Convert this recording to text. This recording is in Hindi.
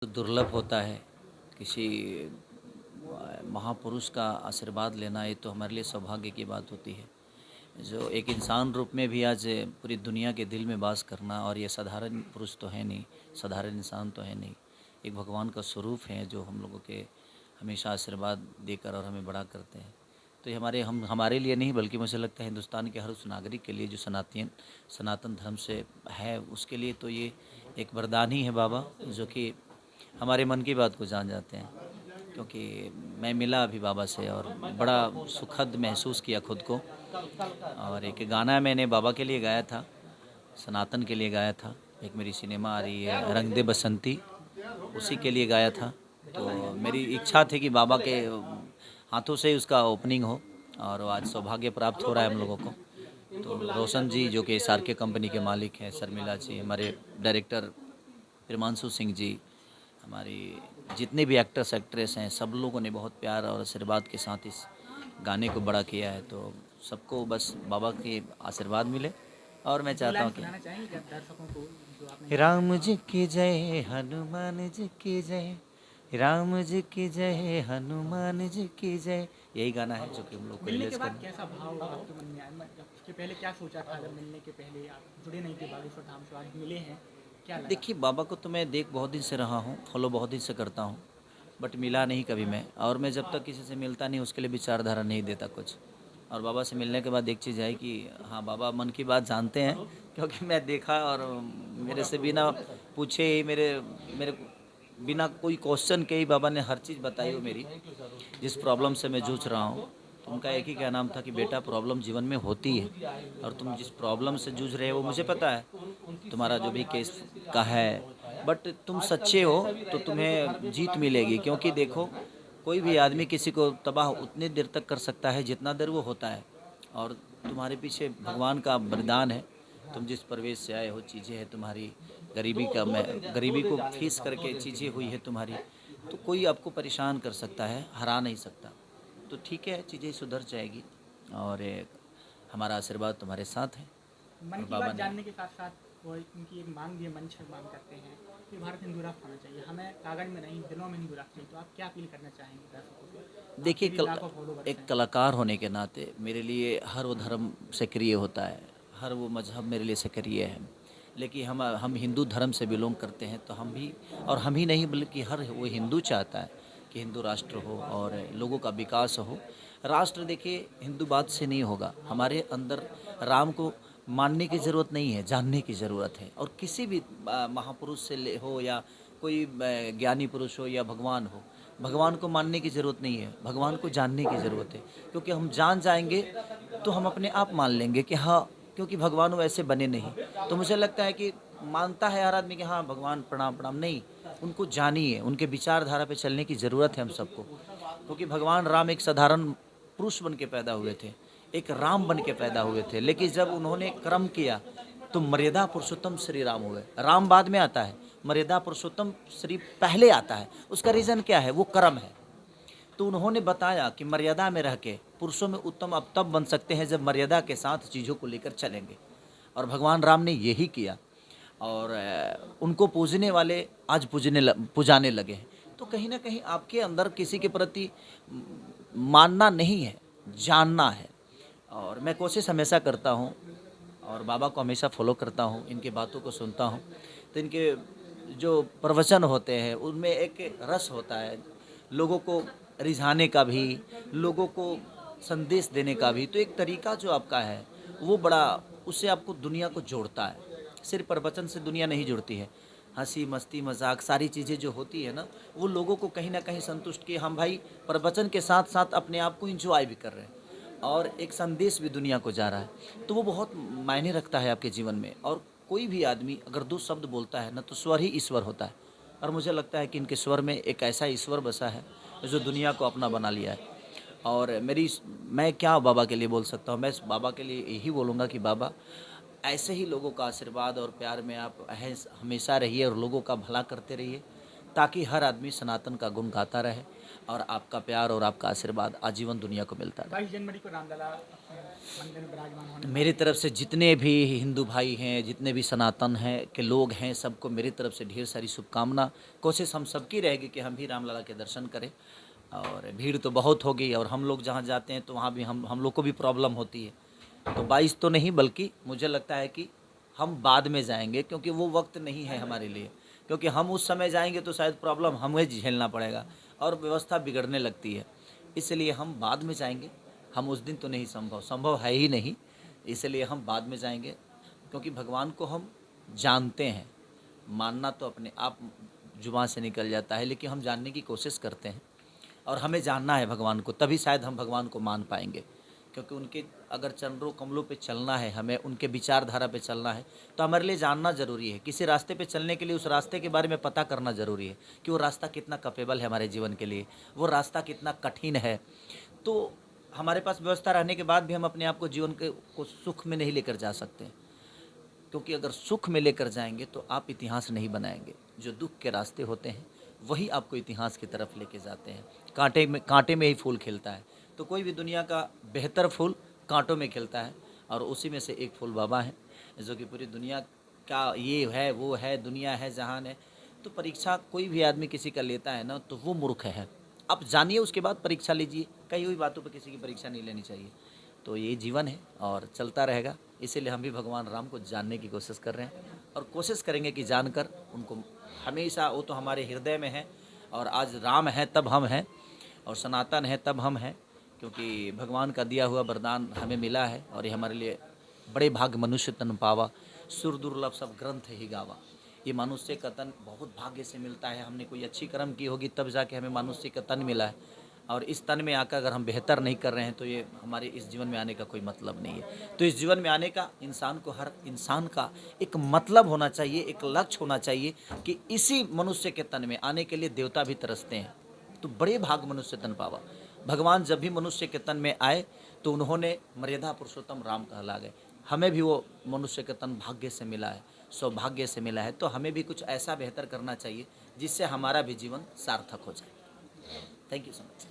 तो दुर्लभ होता है किसी महापुरुष का आशीर्वाद लेना। ये तो हमारे लिए सौभाग्य की बात होती है। जो एक इंसान रूप में भी आज पूरी दुनिया के दिल में वास करना, और ये साधारण पुरुष तो है नहीं, साधारण इंसान तो है नहीं, एक भगवान का स्वरूप है जो हम लोगों के हमेशा आशीर्वाद देकर और हमें बड़ा करते हैं। तो ये हमारे लिए नहीं, बल्कि मुझे लगता है हिंदुस्तान के हर उस नागरिक के लिए जो सनातन धर्म से है, उसके लिए तो ये एक वरदान ही है बाबा, जो कि हमारे मन की बात को जान जाते हैं। क्योंकि मैं मिला अभी बाबा से और बड़ा सुखद महसूस किया खुद को। और एक गाना मैंने बाबा के लिए गाया था, सनातन के लिए गाया था। एक मेरी सिनेमा आ रही है रंग दे बसंती, उसी के लिए गाया था। तो मेरी इच्छा थी कि बाबा के हाथों से ही उसका ओपनिंग हो, और आज सौभाग्य प्राप्त हो रहा है हम लोगों को। तो रोशन जी जो कि SRK कंपनी के मालिक हैं, शर्मिला जी, हमारे डायरेक्टर हिमांशु सिंह जी, हमारी जितने भी एक्टर्स एक्ट्रेस हैं, सब लोगों ने बहुत प्यार और आशीर्वाद के साथ इस गाने को बड़ा किया है। तो सबको बस बाबा के आशीर्वाद मिले। और मैं चाहता हूँ कि राम जी की जय, हनुमान जी की जय, राम जी की जय, हनुमान जी की जय, यही गाना है जो कि हम लोग को मिलने रिलीज के बाद करना। कैसा भाव आपके मन में आया? मतलब उसके पहले क्या सोचा था? जब मिलने के पहले आप जुड़े नहीं थे बागेश्वर धाम से, आज मिले हैं, क्या लगा? देखिए, बाबा को तो मैं देख बहुत दिन से रहा हूँ, फॉलो बहुत दिन से करता हूँ, बट मिला नहीं कभी मैं। और मैं जब तक किसी से मिलता नहीं, उसके लिए विचारधारा नहीं देता कुछ। और बाबा से मिलने के बाद एक चीज़ है कि हाँ, बाबा मन की बात जानते हैं, क्योंकि मैं देखा, और मेरे से बिना पूछे ही, मेरे मेरे बिना कोई क्वेश्चन के ही बाबा ने हर चीज़ बताई हो मेरी, जिस प्रॉब्लम से मैं जूझ रहा हूँ। तो उनका एक ही क्या नाम था कि बेटा, प्रॉब्लम जीवन में होती है, और तुम जिस प्रॉब्लम से जूझ रहे हो वो मुझे पता है, तुम्हारा जो भी केस का है, बट तुम सच्चे हो तो तुम्हें जीत मिलेगी। क्योंकि देखो, कोई भी आदमी किसी को तबाह उतनी देर तक कर सकता है जितना देर वो होता है, और तुम्हारे पीछे भगवान का वरदान है। तुम जिस प्रवेश से आए हो, चीज़ें हैं तुम्हारी, गरीबी को फेस करके चीज़ें हुई है तुम्हारी, तो कोई आपको परेशान कर सकता है, हरा नहीं सकता। तो ठीक है, चीज़ें सुधर जाएगी, और हमारा आशीर्वाद तुम्हारे साथ है। मन और की बाबा बात ने जानने के साथ साथ वो उनकी एक मांग भी है, मंच पर मांग करते हैं कि भारत हिंदू राष्ट्र होना चाहिए, हमें कागज में नहीं दिलों में हिंदू राष्ट्र चाहिए। तो आप क्या अपील करना चाहेंगे दर्शकों को? देखिए, आपके भी लाखों फॉलोवर्स एक हैं। कलाकार होने के नाते मेरे लिए हर वो धर्म सक्रिय होता है, हर वो मजहब मेरे लिए सक्रिय है। लेकिन हम हिंदू धर्म से बिलोंग करते हैं, तो हम भी, और हम ही नहीं बल्कि हर वो हिंदू चाहता है कि हिंदू राष्ट्र हो और लोगों का विकास हो। राष्ट्र देखिए हिंदू बात से नहीं होगा, हमारे अंदर राम को मानने की ज़रूरत नहीं है, जानने की ज़रूरत है। और किसी भी महापुरुष से हो, या कोई ज्ञानी पुरुष हो, या भगवान हो, भगवान को मानने की ज़रूरत नहीं है, भगवान को जानने की ज़रूरत है। क्योंकि हम जान जाएंगे तो हम अपने आप मान लेंगे कि हाँ, क्योंकि भगवान वैसे बने नहीं। तो मुझे लगता है कि मानता है हर आदमी कि हाँ भगवान प्रणाम प्रणाम, नहीं, उनको जानिए, उनके विचारधारा पे चलने की ज़रूरत है हम सबको। क्योंकि भगवान राम एक साधारण पुरुष बन के पैदा हुए थे, एक राम बन के पैदा हुए थे, लेकिन जब उन्होंने कर्म किया तो मर्यादा पुरुषोत्तम श्री राम हुए। राम बाद में आता है, मर्यादा पुरुषोत्तम श्री पहले आता है। उसका रीज़न क्या है? वो कर्म है। तो उन्होंने बताया कि मर्यादा में रह के पुरुषों में उत्तम अब तब बन सकते हैं जब मर्यादा के साथ चीज़ों को लेकर चलेंगे, और भगवान राम ने यही किया। और उनको पूजने वाले आज पुजाने लगे हैं। तो कहीं ना कहीं आपके अंदर किसी के प्रति मानना नहीं है, जानना है। और मैं कोशिश हमेशा करता हूँ, और बाबा को हमेशा फॉलो करता हूँ, इनकी बातों को सुनता हूँ। तो इनके जो प्रवचन होते हैं उनमें एक रस होता है, लोगों को रिझाने का भी, लोगों को संदेश देने का भी। तो एक तरीका जो आपका है वो बड़ा, उससे आपको दुनिया को जोड़ता है। सिर्फ प्रवचन से दुनिया नहीं जुड़ती है, हंसी मस्ती मजाक सारी चीज़ें जो होती है ना, वो लोगों को कहीं ना कहीं संतुष्ट किए, हम भाई प्रवचन के साथ साथ अपने आप को इंजॉय भी कर रहे हैं, और एक संदेश भी दुनिया को जा रहा है। तो वो बहुत मायने रखता है आपके जीवन में। और कोई भी आदमी अगर दो शब्द बोलता है ना, तो स्वर ही ईश्वर होता है। और मुझे लगता है कि इनके स्वर में एक ऐसा ईश्वर बसा है जो दुनिया को अपना बना लिया है। और मैं क्या बाबा के लिए बोल सकता हूँ? मैं बाबा के लिए यही बोलूँगा कि बाबा, ऐसे ही लोगों का आशीर्वाद और प्यार में आप हमेशा रहिए, और लोगों का भला करते रहिए, ताकि हर आदमी सनातन का गुण गाता रहे और आपका प्यार और आपका आशीर्वाद आजीवन दुनिया को मिलता रहे। 22 जनवरी को रामलला अपने मंदिर में विराजमान होने मेरी तरफ से जितने भी हिंदू भाई हैं, जितने भी सनातन हैं के लोग हैं, सबको मेरी तरफ से ढेर सारी शुभकामना। कोशिश हम सबकी रहेगी कि हम भी रामलला के दर्शन करें। और भीड़ तो बहुत होगी और हम लोग जहाँ जाते हैं तो वहाँ भी हम लोग को भी प्रॉब्लम होती है। तो 22 तो नहीं, बल्कि मुझे लगता है कि हम बाद में जाएंगे, क्योंकि वो वक्त नहीं है हमारे लिए। क्योंकि हम उस समय जाएंगे तो शायद प्रॉब्लम हमें झेलना पड़ेगा और व्यवस्था बिगड़ने लगती है। इसलिए हम बाद में जाएंगे। हम उस दिन तो नहीं, संभव है ही नहीं। इसलिए हम बाद में जाएंगे, क्योंकि भगवान को हम जानते हैं। मानना तो अपने आप जुबान से निकल जाता है, लेकिन हम जानने की कोशिश करते हैं और हमें जानना है भगवान को, तभी शायद हम भगवान को मान पाएंगे। क्योंकि उनके अगर चरणों कमलों पे चलना है, हमें उनके विचारधारा पे चलना है, तो हमारे लिए जानना ज़रूरी है। किसी रास्ते पे चलने के लिए उस रास्ते के बारे में पता करना ज़रूरी है कि वो रास्ता कितना कैपेबल है हमारे जीवन के लिए, वो रास्ता कितना कठिन है। तो हमारे पास व्यवस्था रहने के बाद भी हम अपने आप को जीवन को सुख में नहीं लेकर जा सकते, क्योंकि अगर सुख में लेकर जाएंगे तो आप इतिहास नहीं बनाएंगे। जो दुख के रास्ते होते हैं वही आपको इतिहास की तरफ लेके जाते हैं। कांटे में ही फूल खिलता है, तो कोई भी दुनिया का बेहतर फूल कांटों में खिलता है, और उसी में से एक फूल बाबा है, जो कि पूरी दुनिया का ये है, वो है, दुनिया है, जहान है। तो परीक्षा कोई भी आदमी किसी का लेता है ना, तो वो मूर्ख है। आप जानिए, उसके बाद परीक्षा लीजिए। कई हुई बातों पर किसी की परीक्षा नहीं लेनी चाहिए। तो ये जीवन है और चलता रहेगा। इसीलिए हम भी भगवान राम को जानने की कोशिश कर रहे हैं और कोशिश करेंगे कि जानकर उनको हमेशा, वो तो हमारे हृदय में है। और आज राम है तब हम हैं, और सनातन है तब हम हैं, क्योंकि भगवान का दिया हुआ वरदान हमें मिला है। और ये हमारे लिए बड़े भाग्य मनुष्य तन पावा, सुर दुर्लभ सब ग्रंथ ही गावा। ये मनुष्य का तन बहुत भाग्य से मिलता है। हमने कोई अच्छी कर्म की होगी तब जाके हमें मनुष्य का तन मिला है, और इस तन में आकर अगर हम बेहतर नहीं कर रहे हैं तो ये हमारे इस जीवन में आने का कोई मतलब नहीं है। तो इस जीवन में आने का हर इंसान का एक मतलब होना चाहिए, एक लक्ष्य होना चाहिए कि इसी मनुष्य के तन में आने के लिए देवता भी तरसते हैं। तो बड़े भाग मनुष्य तन पावा। भगवान जब भी मनुष्य के तन में आए तो उन्होंने मर्यादा पुरुषोत्तम राम कहला गए। हमें भी वो मनुष्य का तन भाग्य से मिला है, सौभाग्य से मिला है। तो हमें भी कुछ ऐसा बेहतर करना चाहिए जिससे हमारा भी जीवन सार्थक हो जाए। Thank you so much.